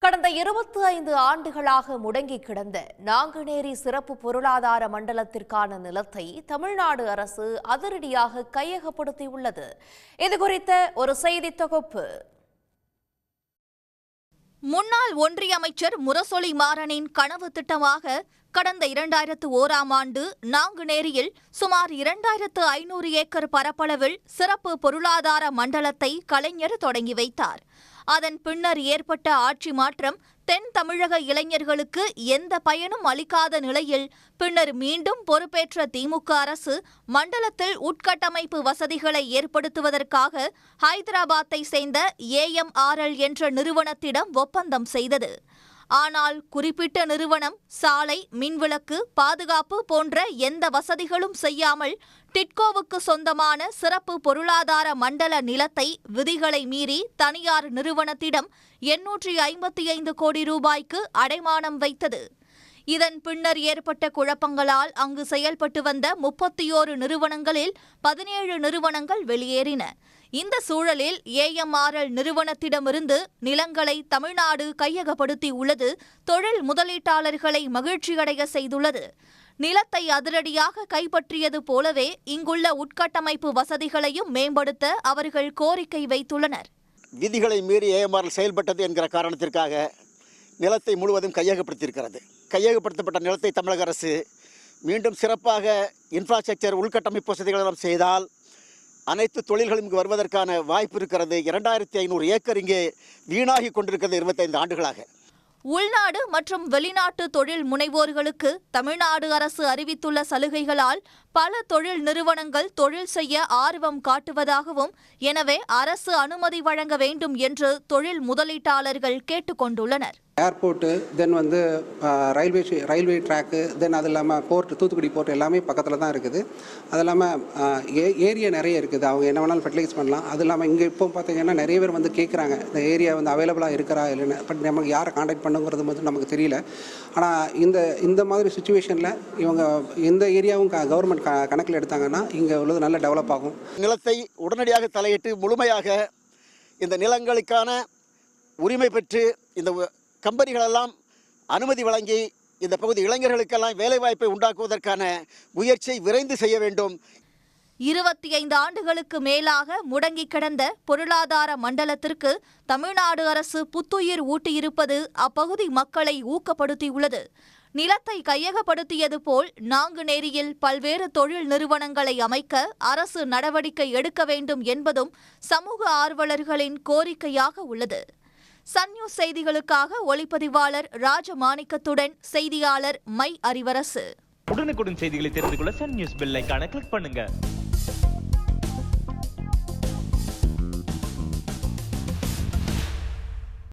கடந்த 25 ஆண்டுகளாக முடங்கி கிடந்த நாங்குநேரி சிறப்பு பொருளாதார மண்டலத்திற்கான நிலத்தை தமிழ்நாடு அரசு அதிரடியாக கையகப்படுத்தியுள்ளது. இதுகுறித்த ஒரு செய்தி தொகுப்பு. முன்னாள் ஒன்றிய அமைச்சர் முரசொலி மாறனின் கனவு திட்டமாக கடந்த 2001ஆம் ஆண்டு நாங்குநேரியில் சுமார் 2500 ஏக்கர் பரப்பளவில் சிறப்பு பொருளாதார மண்டலத்தை கலைஞர் தொடங்கி வைத்தார். அதன் பின்னர் ஏற்பட்ட ஆட்சி மாற்றம் தென் தமிழக இளைஞர்களுக்கு எந்த பயனும் அளிக்காத நிலையில் பின்னர் மீண்டும் பொறுப்பேற்ற திமுக அரசு மண்டலத்தில் உட்கட்டமைப்பு வசதிகளை ஏற்படுத்துவதற்காக ஹைதராபாத்தை சேர்ந்த AMRL என்ற நிறுவனத்திடம் ஒப்பந்தம் செய்தது. ஆனால் குறிப்பிட்ட நிறுவனம் சாலை, மின்விளக்கு, பாதுகாப்பு போன்ற எந்த வசதிகளும் செய்யாமல் டிட்கோவுக்கு சொந்தமான சிறப்பு பொருளாதார மண்டல நிலத்தை விதிகளை மீறி தனியார் நிறுவனத்திடம் 855 கோடி ரூபாய்க்கு அடைமானம் வைத்தது. இதன் பின்னர் ஏற்பட்ட குழப்பங்களால் அங்கு செயல்பட்டு வந்த 31 நிறுவனங்களில் 17 நிறுவனங்கள் வெளியேறின. இந்த சூழலில் AMRL நிறுவனத்திடமிருந்து நிலங்களை தமிழ்நாடு கையகப்படுத்தி உள்ளது தொழில் முதலீட்டாளர்களை மகிழ்ச்சியடைய செய்துள்ளது. நிலத்தை அதிரடியாக கைப்பற்றியது போலவே இங்குள்ள உட்கட்டமைப்பு வசதிகளையும் மேம்படுத்த அவர்கள் கோரிக்கை வைத்துள்ளனர். விதிகளை மீறி AMRL செயல்பட்டது என்கிற காரணத்திற்காக நிலத்தை முழுவதும் கையகப்படுத்தியிருக்கிறது. கையகப்படுத்தப்பட்ட நிலத்தை தமிழக அரசு மீண்டும் சிறப்பாக இன்ஃப்ராஸ்ட்ரக்சர் உள்கட்டமைப்பு வசதிகளை செய்தால் அனைத்து தொழில்களும் இங்கு வருவதற்கான வாய்ப்பு இருக்கிறது. 2500 ஏக்கர் இங்கே வீணாகி கொண்டிருக்கிறது 25 ஆண்டுகளாக. உள்நாடு மற்றும் வெளிநாட்டு தொழில் முனைவோர்களுக்கு தமிழ்நாடு அரசு அறிவித்துள்ள சலுகைகளால் பல தொழில் நிறுவனங்கள் தொழில் செய்ய ஆர்வம் காட்டுவதாகவும், எனவே அரசு அனுமதி வழங்க வேண்டும் என்று தொழில் முதலீட்டாளர்கள் கேட்டுக்கொண்டுள்ளனர். ஏர்போர்ட்டு, தென் ரயில்வே ட்ராக்கு, தென் அது இல்லாமல் போர்ட், தூத்துக்குடி போர்ட் எல்லாமே பக்கத்தில் தான் இருக்குது. அது இல்லாமல் ஏரியா நிறைய இருக்குது, அவங்க என்ன வேணாலும் ஃபெர்டிலைஸ் பண்ணலாம். அது இல்லாமல் இங்கே இப்போ பார்த்தீங்கன்னா நிறைய பேர் வந்து கேட்குறாங்க, இந்த ஏரியா வந்து அவைலபிளாக இருக்கிறா இல்லைன்னு. பட் நமக்கு யாரை கான்டாக்ட் பண்ணுங்கிறது வந்து நமக்கு தெரியல. ஆனால் இந்த மாதிரி சுச்சுவேஷனில் இவங்க இந்த ஏரியாவும் கவர்மெண்ட் கணக்கில் எடுத்தாங்கன்னா இங்கே உள்ளது நல்ல டெவலப் ஆகும். நிலத்தை உடனடியாக தலையிட்டு முழுமையாக இந்த நிலங்களுக்கான உரிமை பெற்று இந்த கம்பெனிகளெல்லாம் அனுமதி வழங்கி இந்த பகுதி இளைஞர்களுக்கெல்லாம் வேலைவாய்ப்பை உண்டாக்குவதற்கான முயற்சியை விரைந்து செய்ய வேண்டும். 25 ஆண்டுகளுக்கு மேலாக முடங்கி கிடந்த பொருளாதார மண்டலத்திற்கு தமிழ்நாடு அரசு புத்துயிர் ஊட்டியிருப்பது அப்பகுதி மக்களை ஊக்கப்படுத்தியுள்ளது. நிலத்தை கையகப்படுத்தியது போல் நாங்குநேரியில் பல்வேறு தொழில் நிறுவனங்களை அமைக்க அரசு நடவடிக்கை எடுக்க வேண்டும் என்பதும் சமூக ஆர்வலர்களின் கோரிக்கையாக உள்ளது. சன் நியூஸ் செய்திகளுக்காக ஒளிப்பதிவாளர் ராஜமாணிக்கத்துடன் செய்தியாளர் மை அறிவரசு. உடனுக்குடன் செய்திகளை தெரிந்து கொள்ள சன் நியூஸ் பெல் ஐகானை கிளிக் பண்ணுங்க.